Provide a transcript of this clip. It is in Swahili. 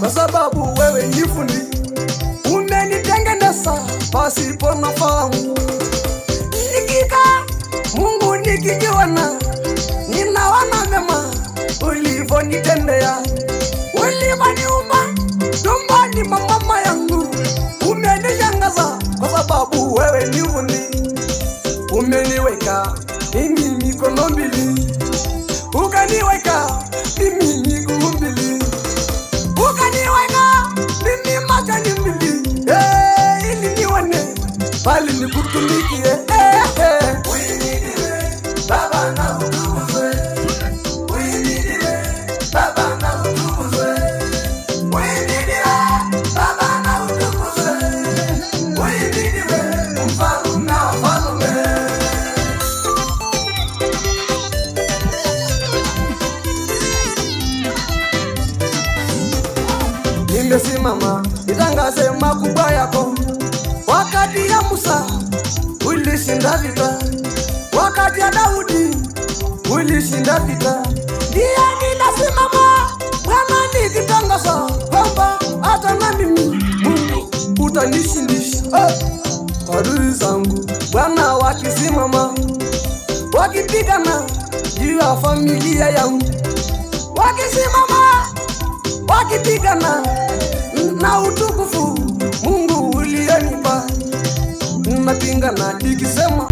Kwa sababu wewe ni fundi, umenitengeneza pasipo na fahamu. Nikika Mungu nikijiona, ninaona mema ulivyonitendea. Ulivyoniumba tumboni mwa mama yangu, umenishangaza kwa sababu wewe ni fundi. Umeniweka mimi mikono mbili, ukaniweka mimi miguu mbili, ukaniweka mimi macho mbili, ili nione bali nikutumikie. Baba na utukuzwe, Baba na utukuzwe, Baba na utukuzwe, mfalme na wafalme. Nimesimama nitangaze makubwa yako. Wakati ya Musa ulishinda vita, wakati ya Daudi ulishinda vita. Ndiye ninasimama Bwana nikitangaza kwamba hata na mimi Mungu utanishindisha. Adui zangu Bwana wakisimama, wakipigana juu ya familia yangu, wakisimama wakipigana na utukufu Mungu ulionipa, napingana nikisema